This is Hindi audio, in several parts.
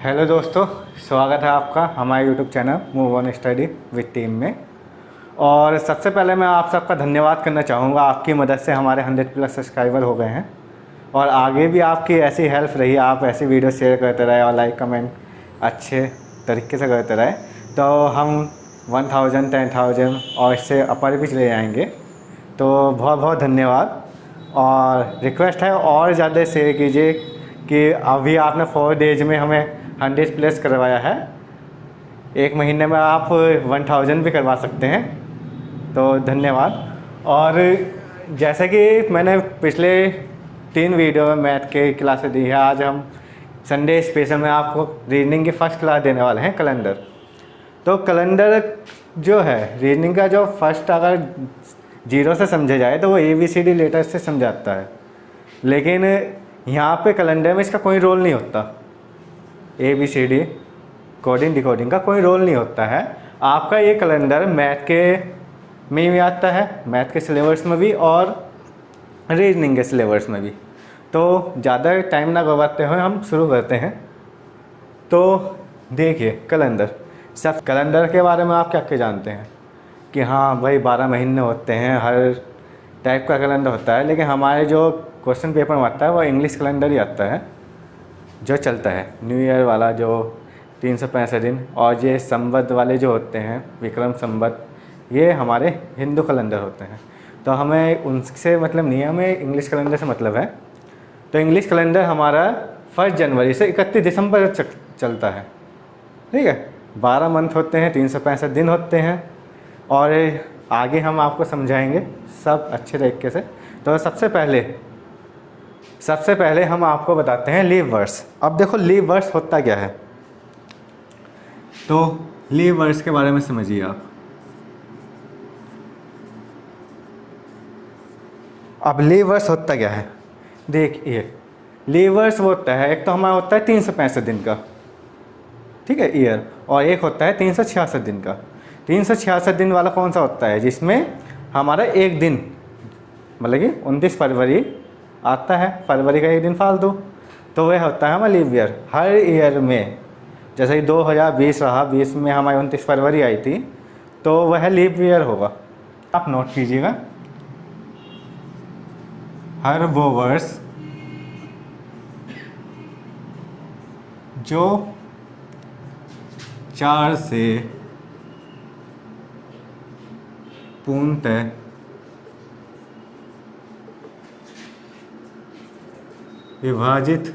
हेलो दोस्तों, स्वागत है आपका हमारे YouTube channel move on study with team में। और सबसे पहले मैं आप सबका धन्यवाद करना चाहूँगा। आपकी मदद से हमारे 100+ सब्सक्राइबर हो गए हैं और आगे भी आपकी ऐसी हेल्प रही, आप ऐसी वीडियो शेयर करते रहे और लाइक कमेंट अच्छे तरीके से करते रहे तो हम 1000, 10,000 और इससे अपर भी चले जाएंगे। तो बहुत बहुत धन्यवाद और रिक्वेस्ट है और ज़्यादा शेयर कीजिए कि अभी आपने 4 डेज में हमें 100+ करवाया है। एक महीने में आप 1000 भी करवा सकते हैं, तो धन्यवाद। और जैसे कि मैंने पिछले 3 वीडियो में मैथ के क्लासेस दी है, आज हम संडे स्पेशल में आपको रीजनिंग की फर्स्ट क्लास देने वाले हैं, कैलेंडर। तो कैलेंडर जो है रीजनिंग का, जो फर्स्ट अगर 0 से समझा जाए तो वो ABCD लेटर से समझाता है, लेकिन यहाँ पे कैलेंडर में इसका कोई रोल नहीं होता। ABCD कोडिंग डिकोडिंग का कोई रोल नहीं होता है। आपका ये कैलेंडर मैथ के में भी आता है, मैथ के सिलेबस में भी और रीजनिंग के सिलेबस में भी। तो ज़्यादा टाइम ना गवाते हुए हम शुरू करते हैं। तो देखिए कैलेंडर, सब कैलेंडर के बारे में आप क्या क्या जानते हैं कि हाँ भाई 12 महीने होते हैं, हर टाइप का कैलेंडर होता है, लेकिन हमारे जो क्वेश्चन पेपर में आता है वो इंग्लिश कैलेंडर ही आता है जो चलता है। न्यू ईयर वाला जो 365 दिन और ये संवत वाले जो होते हैं, विक्रम संवत, ये हमारे हिंदू कैलेंडर होते हैं। तो हमें उनसे मतलब नहीं है, हमें इंग्लिश कैलेंडर से मतलब है। तो इंग्लिश कैलेंडर हमारा 1 जनवरी से 31 दिसंबर तक चलता है, ठीक है। 12 मंथ होते हैं, 365 दिन होते हैं और आगे हम आपको समझाएंगे सब अच्छे तरीके से। तो सबसे पहले हम आपको बताते हैं लीप वर्स। अब देखो लीप वर्स होता क्या है, तो लीप वर्स के बारे में समझिए आप। अब लीप वर्स होता क्या है, देखिए लीप वर्स वो होता है, एक तो हमारा होता है 365 दिन का, ठीक है, ईयर, और एक होता है 366 दिन का। 366 दिन वाला कौन सा होता है, जिसमें हमारा एक दिन मतलब कि 29 फरवरी आता है, फरवरी का एक दिन फालतू, तो वह होता है हमारा लीप ईयर। हर ईयर में जैसे कि 2020 रहा, 20 में हमारी 29 फरवरी आई थी, तो वह लीप ईयर होगा। आप नोट कीजिएगा, हर वो वर्ष जो 4 से पूर्णतः विभाजित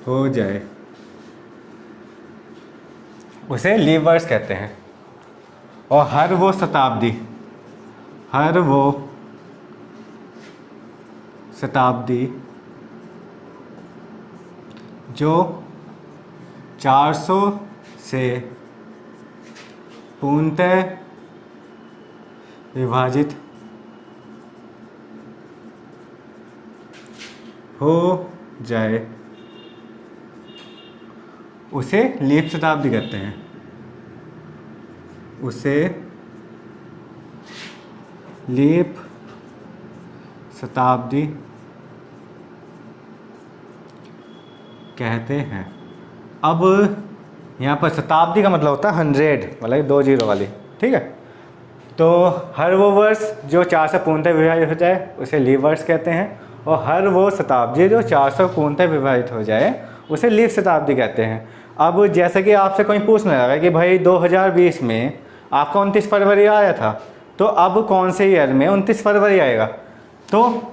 हो जाए उसे लीप वर्स कहते हैं। और हर वो शताब्दी जो 400 से पूर्णतः विभाजित हो जाए उसे लीप शताब्दी कहते हैं। उसे लीप शताब्दी कहते हैं। अब यहाँ पर शताब्दी का मतलब होता है 100, मतलब 2 0 वाली, ठीक है। तो हर वो वर्ष जो 4 से पूर्णतः विभाजित हो जाए उसे लीप वर्ष कहते हैं, और हर वो शताब्दी जो 400 पूर्णतः विभाजित हो जाए उसे लीप शताब्दी कहते हैं। अब जैसे कि आपसे कोई पूछने लगा कि भाई 2020 में आपका 29 फरवरी आया था, तो अब कौन से ईयर में 29 फरवरी आएगा, तो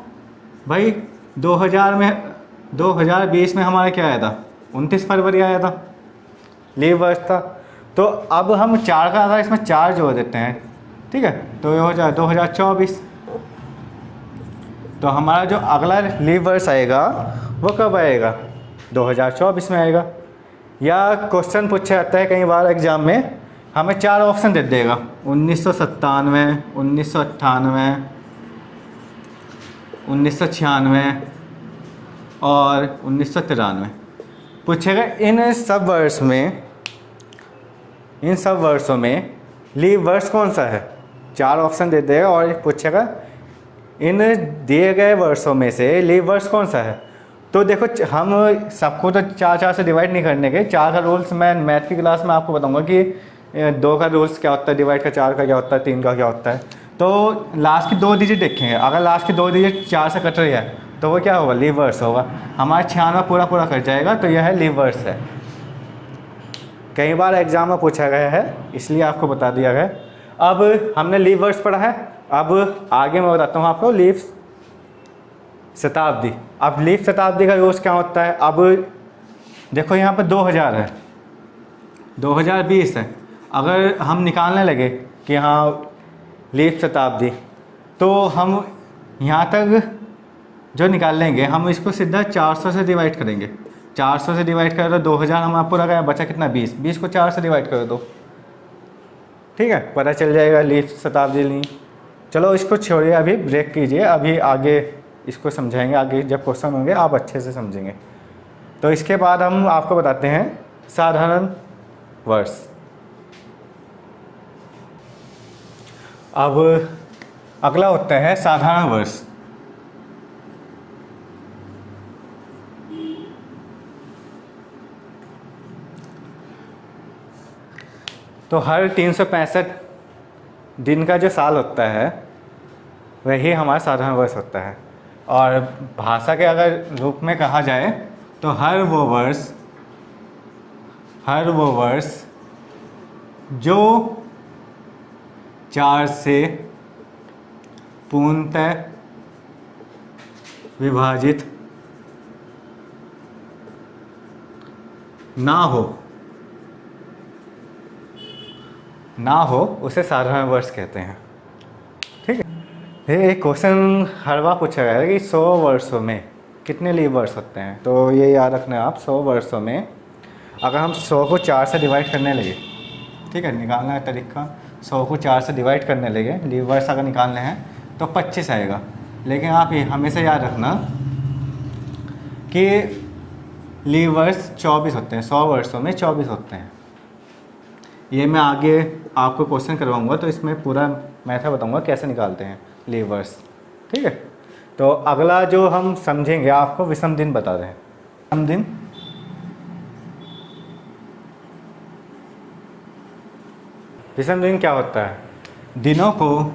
भाई 2020 में हमारा क्या आया था, 29 फरवरी आया था, लीप वर्ष था। तो अब हम 4 का अगर इसमें 4 जोड़ देते हैं, ठीक है, तो ये हो जाए 2024। तो हमारा जो अगला लीप वर्ष आएगा वो कब आएगा, 2024 में आएगा। या क्वेश्चन पूछा जाता है कई बार एग्जाम में, हमें 4 ऑप्शन दे देगा, 1997, 1998, 1996 और 1993 पूछेगा। इन सब वर्षों में लीप वर्ष कौन सा है, 4 ऑप्शन दे देगा और पूछेगा इन दिए गए वर्षों में से लीप वर्ष कौन सा है। तो देखो हम सबको तो 4 से डिवाइड नहीं करने के। 4 का रूल्स मैं मैथ की क्लास में आपको बताऊंगा कि 2 का रूल्स क्या होता है डिवाइड का, 4 का क्या होता है, 3 का क्या होता है। तो लास्ट की 2 डिजिट देखेंगे, अगर लास्ट की 2 डिजिट 4 से कट रही है तो वो क्या होगा, लीव वर्ड्स होगा। हमारा 96 पूरा पूरा कट जाएगा, तो यह है लीव वर्ड्स है। कई बार एग्जाम में पूछा गया है, इसलिए आपको बता दिया गया। अब हमने लीव वर्ड्स पढ़ा है, अब आगे मैं बताता हूँ आपको लीव शताब्दी। अब लीव शताब्दी का यूज़ क्या होता है। अब देखो यहाँ पर 2000 है, 2020 है। अगर हम निकालने लगे कि हाँ लीव शताब्दी, तो हम यहाँ तक जो निकाल लेंगे हम इसको सीधा 400 से डिवाइड करेंगे। 400 से डिवाइड करें तो 2000 हमारा पूरा गया, बचा कितना 20। 20 को 4 से डिवाइड कर दो, ठीक है, पता चल जाएगा लीव शताब्दी नहीं। चलो इसको छोड़िए, अभी ब्रेक कीजिए, अभी आगे इसको समझाएंगे। आगे जब क्वेश्चन होंगे आप अच्छे से समझेंगे। तो इसके बाद हम आपको बताते हैं साधारण वर्ष। अब अगला होता है साधारण वर्ष। तो हर 365 दिन का जो साल होता है वही हमारा साधारण वर्ष होता है। और भाषा के अगर रूप में कहा जाए तो हर वो वर्ष जो 4 से पूर्णतः विभाजित ना हो उसे साधारण वर्ष कहते हैं। ठीक है। ये एक क्वेश्चन हर बार पूछा गया है कि 100 वर्षों में कितने लीव वर्ष होते हैं। तो ये याद रखना आप, 100 वर्षों में अगर हम 100 को 4 से डिवाइड करने लगे, ठीक है, निकालना है तरीका, 100 को 4 से डिवाइड करने लगे, लीव वर्ष अगर निकालने हैं तो 25 आएगा। लेकिन आप ये हमेशा याद रखना कि लीव वर्ष 24 होते हैं, 100 वर्षों में 24 होते हैं। ये मैं आगे आपको क्वेश्चन करवाऊंगा तो इसमें पूरा मेथड बताऊंगा कैसे निकालते हैं लीव वर्ष, ठीक है। तो अगला जो हम समझेंगे आपको विषम दिन बता रहे हैं। विषम दिन, विषम दिन क्या होता है, दिनों को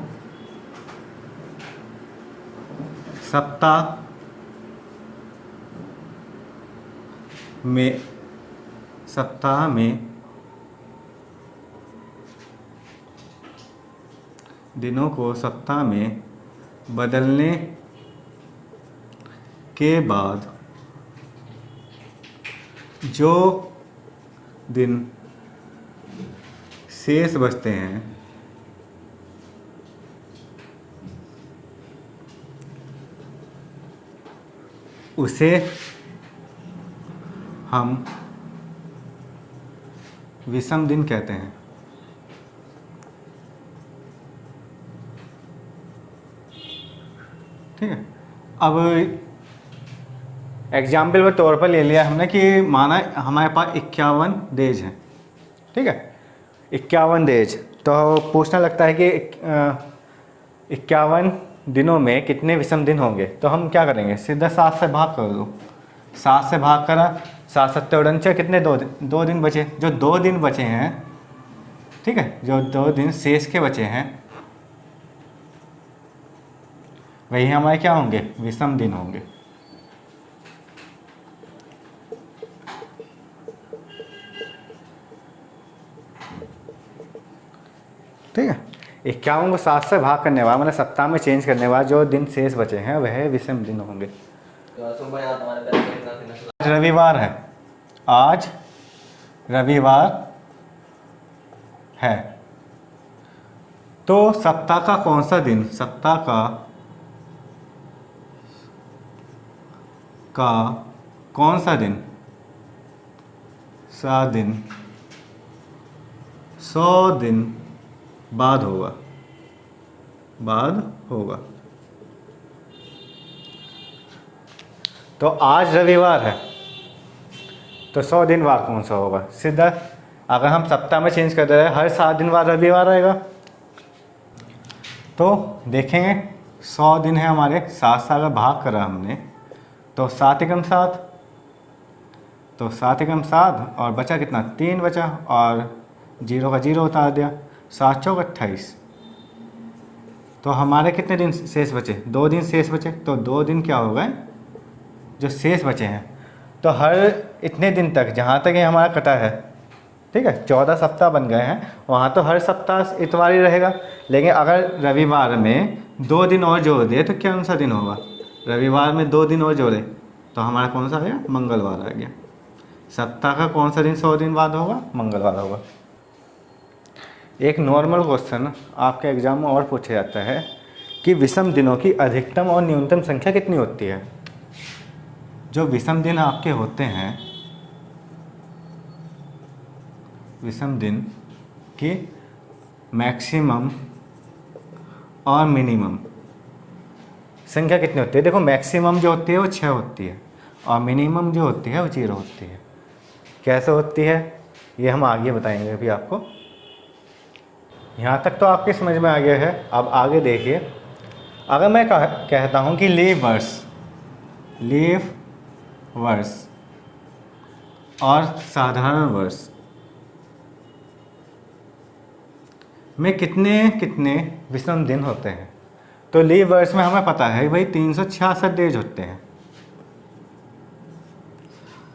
सप्ताह में दिनों को सप्ताह में बदलने के बाद जो दिन शेष बचते हैं उसे हम विषम दिन कहते हैं। ठीक है। अब एग्जाम्पल के तौर पर ले लिया हमने कि माना हमारे पास 51 डेज हैं, ठीक है, 51 डेज। तो पूछना लगता है कि 51 दिनों में कितने विषम दिन होंगे। तो हम क्या करेंगे, सीधा 7 से भाग कर दो। 7 से भाग करा, 7 7 49, कितने 2 दिन बचे। जो 2 दिन बचे हैं, ठीक है, जो 2 दिन शेष के बचे हैं वही हमारे क्या होंगे, विषम दिन होंगे। ठीक है। 51 को 7 से भाग करने बाद, मतलब सप्ताह में चेंज करने बाद जो दिन शेष बचे हैं वह विषम दिन होंगे। रविवार है, आज रविवार है, तो सप्ताह का कौन सा दिन, सप्ताह का कौन सा दिन, 7 दिन 100 दिन बाद होगा। तो आज रविवार है तो 100 दिन बाद कौन सा होगा। सीधा अगर हम सप्ताह में चेंज कर दे रहे हैं, हर 7 दिन बाद रविवार आएगा। तो देखेंगे 100 दिन है हमारे, 7 साल का भाग करा हमने, तो 7 एकम 7, तो 7 एकम 7 और बचा कितना 3 बचा, और 0 का 0 उतार दिया, 7 चौक 28। तो हमारे कितने दिन शेष बचे, 2 दिन शेष बचे। तो 2 दिन क्या हो गए जो शेष बचे हैं। तो हर इतने दिन तक जहाँ तक ये हमारा कटा है, ठीक है, 14 सप्ताह बन गए हैं, वहाँ तो हर सप्ताह इतवार ही रहेगा। लेकिन अगर रविवार में 2 दिन और जोड़ दिए तो कौन सा दिन होगा, रविवार में 2 दिन और जोड़े तो हमारा कौन सा आ गया, मंगलवार आ गया। सप्ताह का कौन सा दिन 100 दिन बाद होगा, मंगलवार होगा। एक नॉर्मल क्वेश्चन आपके एग्जाम में और पूछा जाता है कि विषम दिनों की अधिकतम और न्यूनतम संख्या कितनी होती है। जो विषम दिन आपके होते हैं, विषम दिन की मैक्सिमम और मिनिमम संख्या कितनी होती है। देखो मैक्सिमम जो होती है वो 6 होती है, और मिनिमम जो होती है वो 0 होती है। कैसे होती है ये हम आगे बताएंगे अभी आपको। यहाँ तक तो आपके समझ में आ गया है। अब आगे देखिए, अगर मैं कहता हूँ कि लीव वर्ष और साधारण वर्ष में कितने कितने विषम दिन होते हैं। तो लीव वर्ष में हमें पता है भाई 366 डेज होते हैं,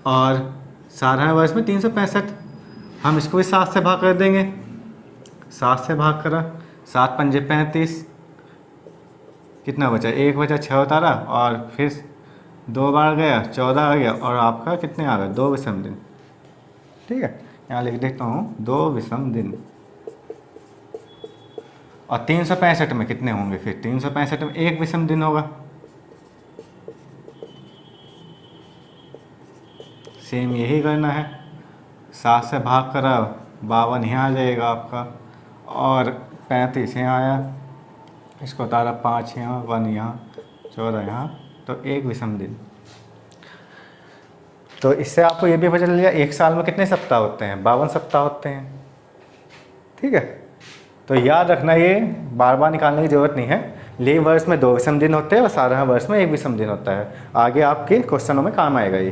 और साधारण वर्ष में 365। हम इसको भी 7 से भाग कर देंगे, 7 से भाग करा, 7 पंजे 35, कितना बचा, 1 बचा, 6 उतारा, और फिर 2 बार गया, 14 आ गया, और आपका कितने आ गए, 2 विषम दिन। ठीक है, यहाँ लिख देता हूँ 2 विषम दिन। और 365 में कितने होंगे, फिर 365 में 1 विषम दिन होगा। सेम यही करना है, 7 से भाग करा, 52 यहाँ आ जाएगा आपका, और 35 यहाँ आया, इसको उतारा, 5 यहाँ, 1 यहाँ, 14 यहाँ, तो 1 विषम दिन। तो इससे आपको ये भी पता चल गया एक साल में कितने सप्ताह होते हैं, 52 सप्ताह होते हैं। ठीक है, तो याद रखना, ये बार बार निकालने की ज़रूरत नहीं है। लीव वर्ष में 2 विषम दिन होते हैं और साधारण वर्ष में 1 विषम दिन होता है। आगे आपके क्वेश्चनों में काम आएगा ये।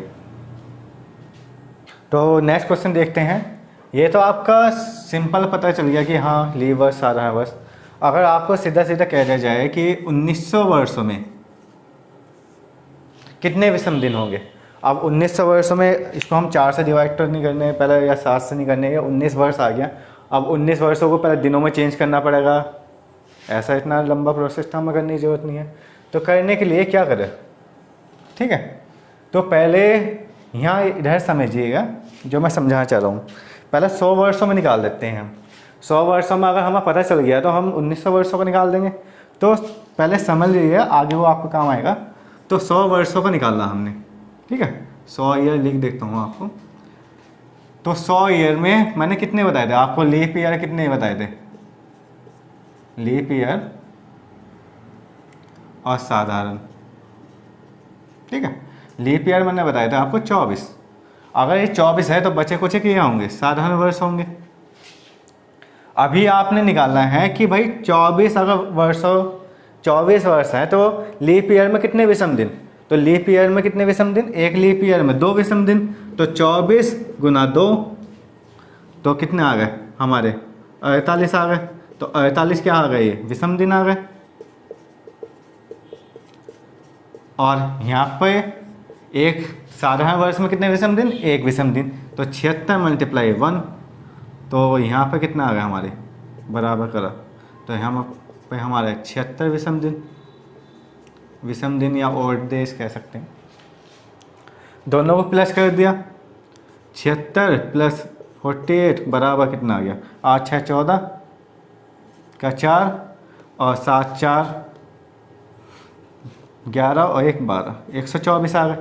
तो नेक्स्ट क्वेश्चन देखते हैं। ये तो आपका सिंपल पता चल गया कि हाँ लीव वर्ष साधारण वर्ष। अगर आपको सीधा सीधा कह दिया जाए कि 1900 वर्षों में कितने विषम दिन होंगे। अब 1900 वर्षों में इसको हम 4 से डिवाइड तो नहीं करने पहले, या 7 से नहीं करने, या 19 वर्ष आ गया। अब 19 वर्षों को पहले दिनों में चेंज करना पड़ेगा। ऐसा इतना लंबा प्रोसेस तो हमें करने की ज़रूरत नहीं है। तो करने के लिए क्या करें, ठीक है, तो पहले यहाँ इधर समझिएगा जो मैं समझाना चाह रहा हूँ। पहले 100 वर्षों में निकाल देते हैं हम। 100 वर्षों में अगर हमें पता चल गया तो हम 1900 वर्षों को निकाल देंगे। तो पहले समझ लीजिए, आगे वो आपको काम आएगा। तो 100 वर्षों को निकालना हमने, ठीक है, 100 ईयर लिख देता हूँ आपको। तो 100 ईयर में मैंने कितने बताए थे आपको, लीप ईयर कितने बताए थे, लीप ईयर और साधारण। ठीक है, लीप ईयर मैंने बताया था आपको 24। अगर ये 24 है तो बचे कुछ क्या होंगे, साधारण वर्ष होंगे। अभी आपने निकालना है कि भाई 24 अगर वर्षों 24 वर्ष है तो लीप ईयर में कितने विषम दिन। तो लीप ईयर में कितने विषम दिन, एक लीप ईयर में 2 विषम दिन। तो 24 गुना 2 तो कितने आ गए हमारे, 48 आ गए। तो 48 क्या आ गए, ये विषम दिन आ गए। और यहाँ पे एक साधारण वर्ष में कितने विषम दिन, 1 विषम दिन। तो 76 मल्टीप्लाई 1, तो यहाँ पे कितना आ गया हमारे, बराबर करा। तो यहाँ पे हमारे 76 विषम दिन, विषम दिन या ओड डेज कह सकते हैं। दोनों को प्लस कर दिया, 76 प्लस 48 बराबर कितना आ गया, 8 6 14 का 4, और 7 4 11 और 1 12, 124 आ गए।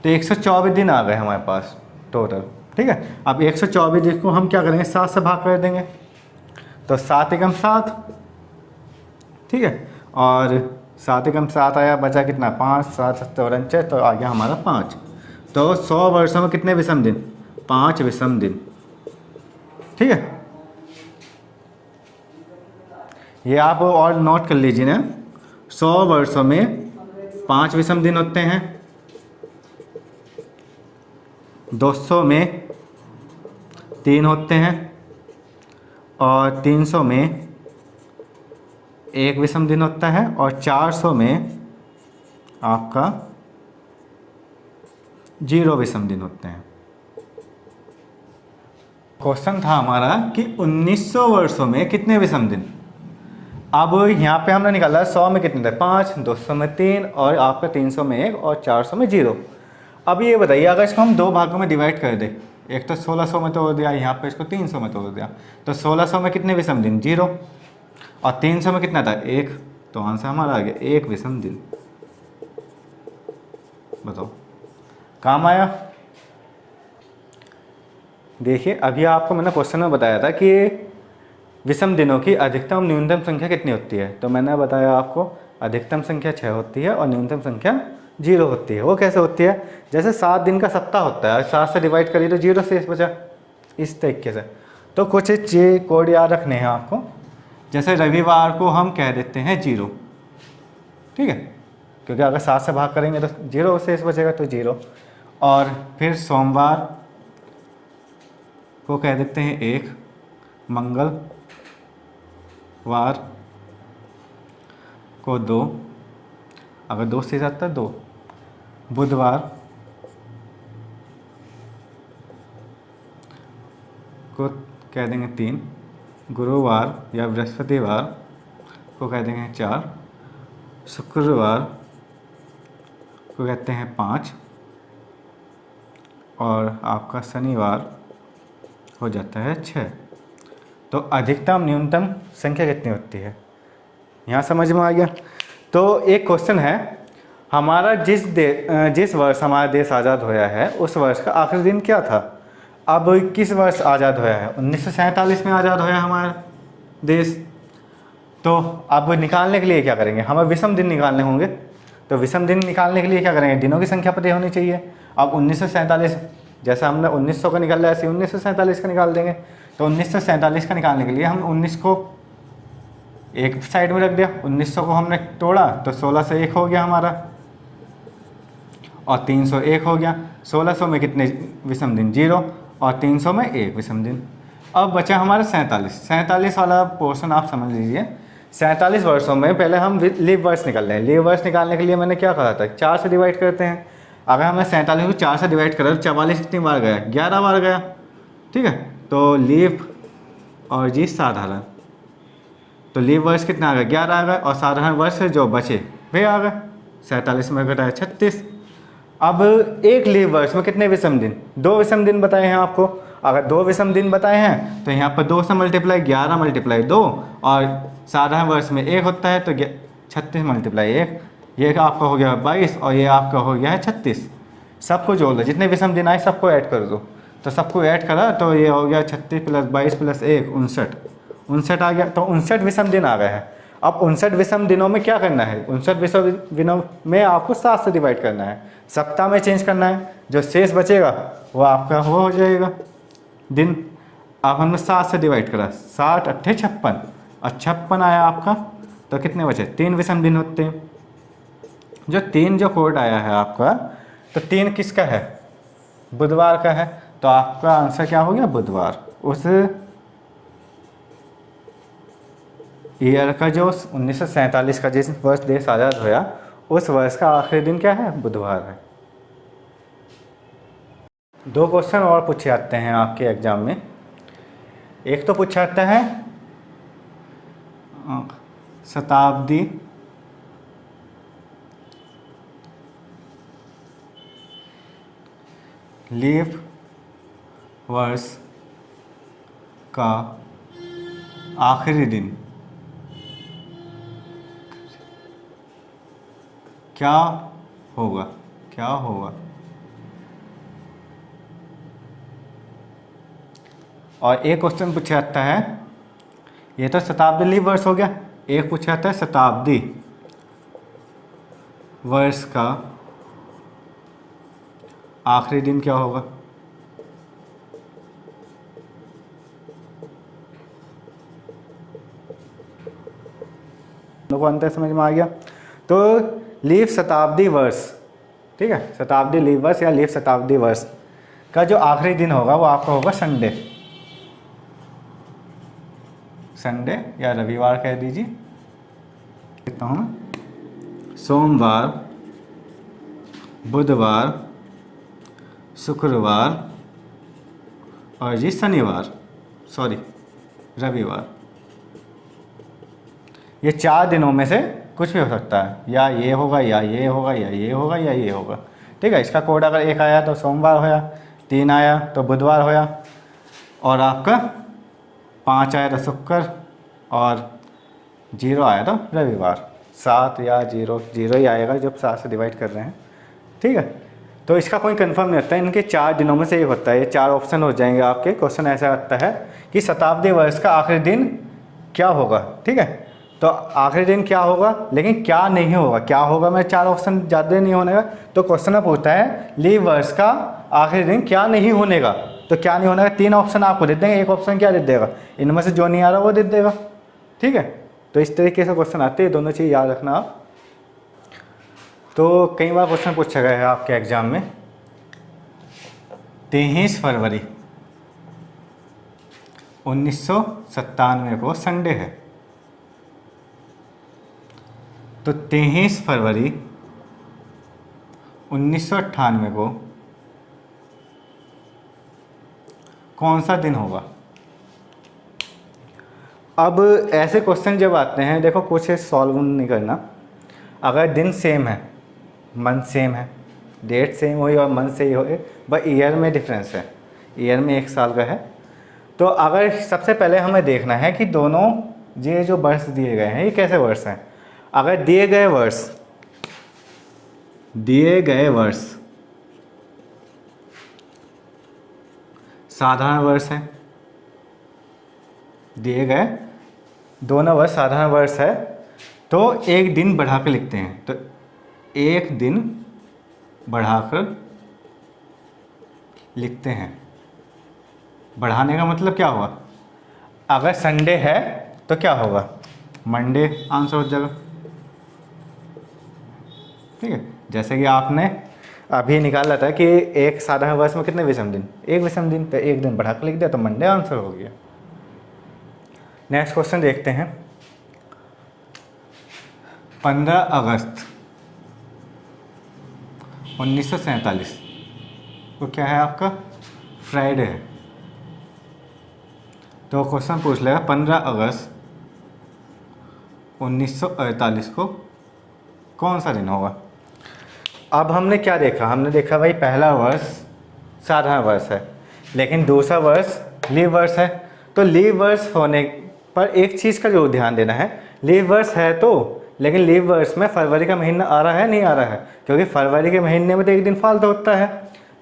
तो 124 दिन आ गए हमारे पास टोटल। ठीक है, अब 124 दिन को हम क्या करेंगे, 7 से भाग कर देंगे। तो 7 एकम 7, ठीक है, और 7 एकम 7 आया, बचा कितना 5, 7 7 और 49, तो आ गया हमारा 5। तो 100 वर्षों में कितने विषम दिन, 5 विषम दिन। ठीक है, ये आप और नोट कर लीजिए ना, 100 वर्षों में 5 विषम दिन होते हैं। 200 में 3 होते हैं और 300 में 1 विषम दिन होता है और 400 में आपका 0 विषम दिन होते हैं। क्वेश्चन था हमारा कि 1900 वर्षों में कितने विषम दिन। अब यहाँ पे हमने निकाला 100 में कितने थे 5, 200 में 3 और आपका 300 में 1 और 400 में 0। अब ये बताइए अगर इसको हम 2 भागों में डिवाइड कर दें, एक तो 1600 में तोड़ दिया, यहाँ पे इसको 300 में तोड़ दिया, तो 1600 में कितने विषम दिन 0 और 300 में कितना था 1, तो आंसर हमारा आ गया 1 विषम दिन। बताओ काम आया। देखिए अभी आपको मैंने क्वेश्चन में बताया था कि विषम दिनों की अधिकतम न्यूनतम संख्या कितनी होती है, तो मैंने बताया आपको अधिकतम संख्या 6 होती है और न्यूनतम संख्या 0 होती है। वो कैसे होती है, जैसे 7 दिन का सप्ताह होता है, 7 से डिवाइड करिए तो 0 शेष बचा, इस तरीके से। तो कुछ कोड याद रखने हैं आपको, जैसे रविवार को हम कह देते हैं 0, ठीक है, क्योंकि अगर 7 से भाग करेंगे तो 0 शेष बचेगा, तो 0। और फिर सोमवार को कह देते हैं 1, मंगलवार को 2, अगर 2 से जाता है 2, बुधवार को कह देंगे 3, गुरुवार या बृहस्पतिवार को कह देंगे 4, शुक्रवार को कहते हैं 5 और आपका शनिवार हो जाता है 6। तो अधिकतम न्यूनतम संख्या कितनी होती है, यहाँ समझ में आ गया। तो एक क्वेश्चन है, हमारा जिस वर्ष हमारा देश आज़ाद होया है उस वर्ष का आखिरी दिन क्या था। अब किस वर्ष आज़ाद होया है, 1947 में आज़ाद होया हमारा देश। तो अब निकालने के लिए क्या करेंगे, हमें विषम दिन निकालने होंगे। तो विषम दिन निकालने के लिए क्या करेंगे, दिनों की संख्या पता होनी चाहिए। अब 1947 जैसा हमने 1900 का निकाला ऐसे 1947 का निकाल देंगे। तो 1947 का निकालने के लिए हम 19 को एक साइड में रख दिया, 1900 को हमने तोड़ा तो 16 से 1 हो गया हमारा और 301 हो गया। 1600 में कितने विषम दिन 0 और 300 में 1 विषम दिन। अब बचा हमारा 47 वाला पोर्शन आप समझ लीजिए। 47 वर्षों में पहले हम लीव वर्ष निकाल रहे हैं। लीव वर्ष निकालने के लिए मैंने क्या कहा था, 4 से डिवाइड करते हैं। अगर हमने 47 को 4 से डिवाइड करा तो 44 कितनी बार गया, 11 बार गया, ठीक है। तो लीव और जी साधारण, तो लीव वर्ष कितना आ गया 11 आ गया और साधारण वर्ष जो बचे वे आ गए। 47 में घटाया 36। अब एक लीव वर्ष में कितने विषम दिन, 2 विषम दिन बताए हैं आपको। अगर 2 विषम दिन बताए हैं तो यहाँ पर 2 से मल्टीप्लाई 11 मल्टीप्लाई 2 और साधारण वर्ष में 1 होता है तो 36 मल्टीप्लाई 1, ये आपका हो गया 22 और ये आपका हो गया है 36। सबको जोड़ लो, जितने विषम दिन आए सबको ऐड कर दो। तो सबको ऐड करा तो ये हो गया 36 + 22 + 1 59 आ गया। तो 59 विषम दिन आ गए हैं। अब 59 विषम दिनों में क्या करना है, 59 विषम दिनों में आपको 7 से डिवाइड करना है, सप्ताह में चेंज करना है। जो शेष बचेगा वो आपका वो हो जाएगा दिन। अब हमने 7 से डिवाइड करा, 60 × 8 = 56 और 56 आया आपका। तो कितने बचे, 3 विषम दिन होते हैं। जो 3 जो कोड आया है आपका, तो 3 किसका है, बुधवार का है। तो आपका आंसर क्या हो गया, बुधवार। उस ईयर का जो 1947 का जिस वर्ष देश आज़ाद होया उस वर्ष का आखिरी दिन क्या है, बुधवार है। 2 क्वेश्चन और पूछे जाते हैं आपके एग्जाम में। एक तो पूछा जाता है शताब्दी लीप वर्ष का आखिरी दिन क्या होगा, क्या होगा। और एक क्वेश्चन पूछा जाता है, ये तो शताब्दी लीप वर्ष हो गया, एक पूछा जाता है शताब्दी वर्ष का आखिरी दिन क्या होगा। लोगों को अंतर समझ में आ गया। तो लीप शताब्दी वर्ष, ठीक है, शताब्दी लीप वर्ष या लीप शताब्दी वर्ष का जो आखिरी दिन होगा वो आपका होगा संडे। संडे या रविवार कह दीजिए। कहता हूँ सोमवार, बुधवार, शुक्रवार और जी शनिवार, सॉरी रविवार। ये 4 दिनों में से कुछ भी हो सकता है, या ये होगा या ये होगा या ये होगा या ये होगा। ठीक है, इसका कोड अगर 1 आया तो सोमवार होया, 3 आया तो बुधवार होया, और आपका 5 आया तो शुक्र, और 0 आया तो रविवार। 7 या 0 ही आएगा जब 7 से डिवाइड कर रहे हैं। ठीक है, तो इसका कोई कंफर्म नहीं होता है, इनके 4 दिनों में से एक होता है। ये 4 ऑप्शन हो जाएंगे आपके। क्वेश्चन ऐसा आता है कि शताब्दी वर्ष का आखिरी दिन क्या होगा। ठीक है, तो आखिरी दिन क्या होगा, लेकिन क्या नहीं होगा, क्या होगा मैं 4 ऑप्शन ज़्यादा नहीं होने का। तो क्वेश्चन में पूछता है लीप वर्ष का आखिरी दिन क्या नहीं होने का। तो क्या नहीं होने का 3 ऑप्शन आपको दे देंगे, एक ऑप्शन क्या दे देगा, इनमें से जो नहीं आ रहा वो दे देगा। ठीक है, तो इस तरीके से क्वेश्चन आते हैं, दोनों चीज़ याद रखना आप। तो कई बार क्वेश्चन पूछा गया है आपके एग्जाम में। 23 फरवरी 1997 को संडे है, तो 23 फरवरी 1998 को कौन सा दिन होगा। अब ऐसे क्वेश्चन जब आते हैं, देखो कुछ सॉल्व नहीं करना। अगर दिन सेम है, मंथ सेम है, डेट सेम हुई और मंथ से ही हो, बस ईयर में डिफरेंस है, ईयर में 1 साल का है, तो अगर सबसे पहले हमें देखना है कि दोनों ये जो वर्ष दिए गए हैं ये कैसे वर्ष हैं। अगर दिए गए वर्ष साधारण वर्ष है, दिए गए दोनों वर्ष साधारण वर्ष है, तो एक दिन बढ़ा के लिखते हैं। तो एक दिन बढ़ाकर लिखते हैं। बढ़ाने का मतलब क्या हुआ, अगर संडे है तो क्या होगा, मंडे आंसर हो जाएगा। ठीक है, जैसे कि आपने अभी निकाला था कि एक साधारण वर्ष में कितने विषम दिन, 1 विषम दिन, तो एक दिन बढ़ा कर लिख दिया तो मंडे आंसर हो गया। नेक्स्ट क्वेश्चन देखते हैं। 15 अगस्त 1947 को क्या है आपका, फ्राइडे है। तो क्वेश्चन पूछ लेगा 15 अगस्त 1948 को कौन सा दिन होगा। अब हमने क्या देखा, हमने देखा भाई पहला वर्ष साधारण वर्ष है, लेकिन दूसरा वर्ष लीप वर्ष है। तो लीप वर्ष होने पर एक चीज़ का जो ध्यान देना है, लीप वर्ष है तो, लेकिन लीप वर्ष में फरवरी का महीना आ रहा है नहीं आ रहा है, क्योंकि फरवरी के महीने में तो एक दिन फालतू होता है।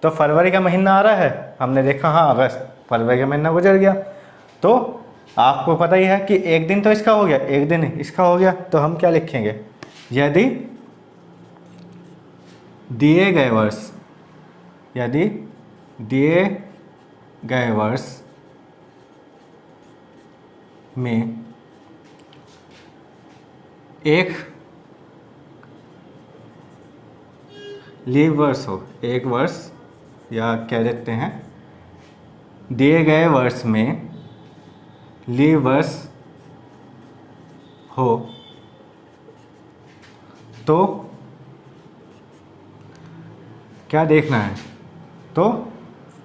तो फरवरी का महीना आ रहा है, हमने देखा हाँ अगस्त, फरवरी का महीना गुजर गया। तो आपको पता ही है कि एक दिन तो इसका हो गया, एक दिन इसका हो गया, तो हम क्या लिखेंगे, यदि दिए गए वर्ष में एक लीप वर्ष हो, एक वर्ष, या कह देते हैं दिए गए वर्ष में लीप वर्ष हो, तो क्या देखना है, तो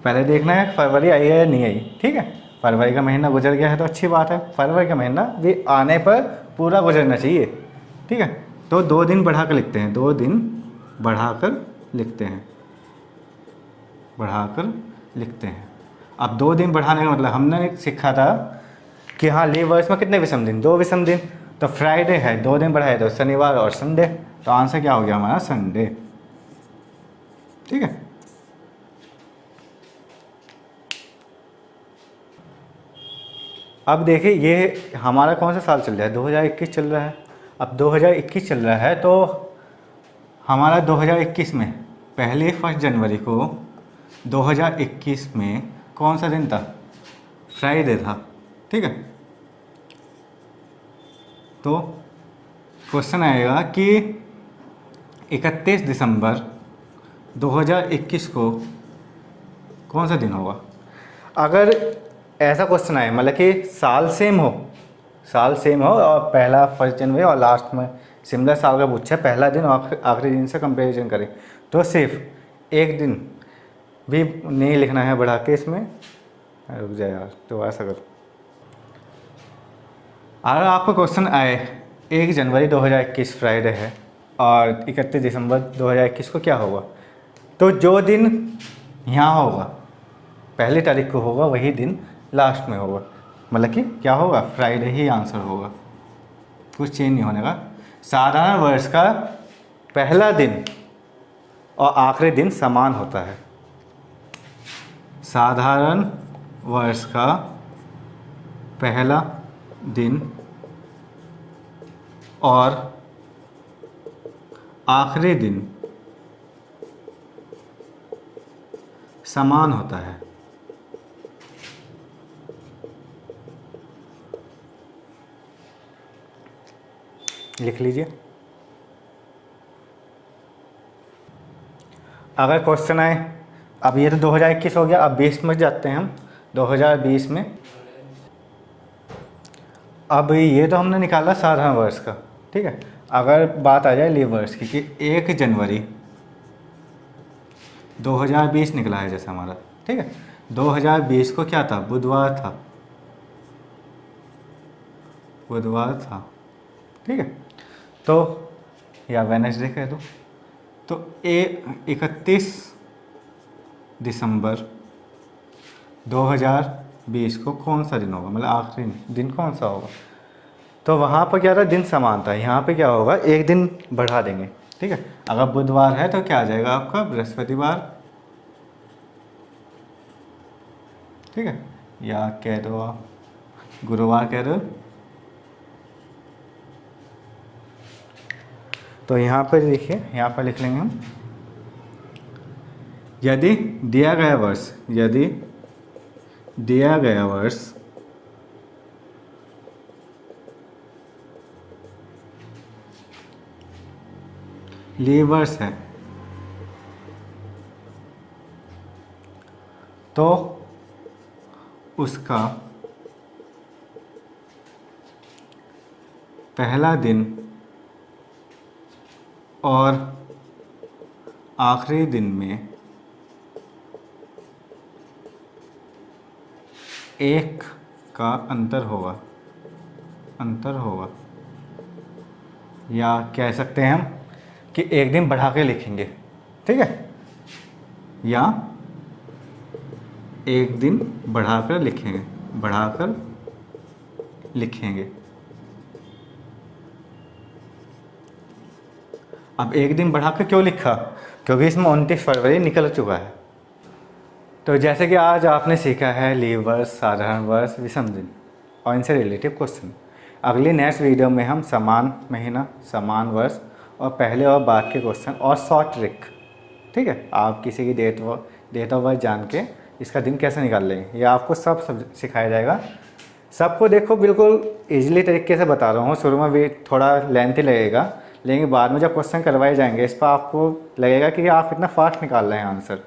पहले देखना है फरवरी आई है या नहीं आई। ठीक है, फरवरी का महीना गुजर गया है तो अच्छी बात है, फरवरी का महीना भी आने पर पूरा गुजरना चाहिए। ठीक है, तो 2 दिन बढ़ा कर लिखते हैं, 2 दिन बढ़ाकर लिखते हैं। अब 2 दिन बढ़ाने का मतलब हमने सीखा था कि हाँ लीप वर्ष में कितने विषम दिन, 2 विषम दिन। तो फ्राइडे है, 2 दिन बढ़ाए तो शनिवार और संडे, तो आंसर क्या हो गया हमारा, संडे। ठीक है, अब देखिए ये हमारा कौन सा साल चल रहा है, 2021 चल रहा है। अब 2021 चल रहा है तो हमारा 2021 में पहले 1 जनवरी को 2021 में कौन सा दिन था, फ्राइडे था। ठीक है, तो क्वेश्चन आएगा कि 31 दिसंबर 2021 को कौन सा दिन होगा? अगर ऐसा क्वेश्चन आए मतलब कि साल सेम हो और पहला 1 जनवरी और लास्ट में सिमिलर साल का पूछा है, पहला दिन और आखिरी दिन से कंपैरिजन करें, तो सिर्फ एक दिन भी नहीं लिखना है बढ़ा के इसमें। रुक जाए यार, तो ऐसा करो। अगर आपको क्वेश्चन आए 1 जनवरी 2021 फ्राइडे है और 31 दिसंबर 2021 को क्या होगा, तो जो दिन यहाँ होगा पहली तारीख को होगा वही दिन लास्ट में होगा, मतलब कि क्या होगा, फ्राइडे ही आंसर होगा, कुछ चेंज नहीं होने का। साधारण वर्ष का पहला दिन और आखिरी दिन समान होता है। साधारण वर्ष का पहला दिन और आखिरी दिन समान होता है। लिख लीजिए। अगर क्वेश्चन आए, अब ये तो 2021 हो गया, अब 20 में जाते हैं हम, 2020 में। अब ये तो हमने निकाला साधारण वर्ष का, ठीक है। अगर बात आ जाए लीव वर्ष की कि 1 जनवरी 2020 निकला है जैसे हमारा, ठीक है। 2020 को क्या था, बुधवार था, ठीक है। तो या वेडनेसडे कह दो, तो 31 दिसंबर 2020 को कौन सा दिन होगा, मतलब आखिरी दिन कौन सा होगा। तो वहाँ पर क्या था, दिन समान था, यहाँ पे क्या होगा, एक दिन बढ़ा देंगे, ठीक है। अगर बुधवार है तो क्या आ जाएगा आपका, बृहस्पतिवार, ठीक है, या कह दो आप गुरुवार कह दो। तो यहाँ पर देखिए, यहाँ पर लिख लेंगे हम, यदि दिया गया वर्ष लीव वर्ष है तो उसका पहला दिन और आखिरी दिन में एक का अंतर होगा, या कह सकते हैं हम कि एक दिन बढ़ा के लिखेंगे, ठीक है, या एक दिन बढ़ाकर लिखेंगे। अब एक दिन बढ़ाकर क्यों लिखा, क्योंकि इसमें 29 फरवरी निकल चुका है। तो जैसे कि आज आपने सीखा है लीव वर्ष, साधारण वर्ष, विषम दिन और इनसे रिलेटिव क्वेश्चन। अगली नेक्स्ट वीडियो में हम समान महीना, समान वर्ष और पहले और बाद के क्वेश्चन और शॉर्ट ट्रिक, ठीक है। आप किसी की डेट ऑफ बर्थ जान के इसका दिन कैसे निकाल लेंगे, ये आपको सब सिखाया जाएगा। सबको देखो बिल्कुल ईजिली तरीके से बता रहा हूँ। शुरू में भी थोड़ा लेंथी लगेगा, लेकिन बाद में जब क्वेश्चन करवाए जाएंगे इस पर आपको लगेगा कि आप इतना फास्ट निकाल रहे हैं आंसर।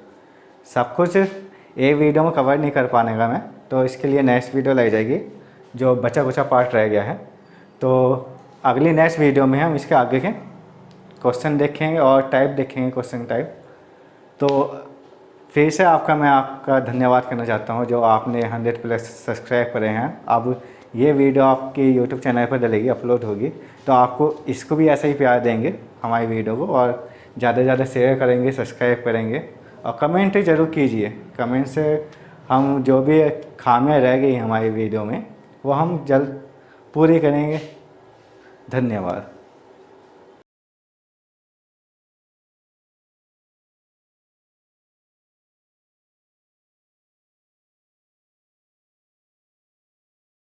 सब कुछ एक वीडियो में कवर नहीं कर पाने का मैं, तो इसके लिए नेक्स्ट वीडियो लाई जाएगी जो बचा कुचा पार्ट रह गया है। तो अगली नेक्स्ट वीडियो में हम इसके आगे के क्वेश्चन देखेंगे और टाइप देखेंगे, क्वेश्चन टाइप। तो फिर से आपका धन्यवाद करना चाहता हूँ जो आपने 100+ सब्सक्राइब करे हैं। अब ये वीडियो आपके यूट्यूब चैनल पर डलेगी, अपलोड होगी, तो आपको इसको भी ऐसे ही प्यार देंगे हमारी वीडियो को, और ज़्यादा से ज़्यादा शेयर करेंगे, सब्सक्राइब करेंगे और कमेंट ज़रूर कीजिए। कमेंट से हम जो भी खामियां रह गई हमारी वीडियो में वो हम जल्द पूरी करेंगे। धन्यवाद।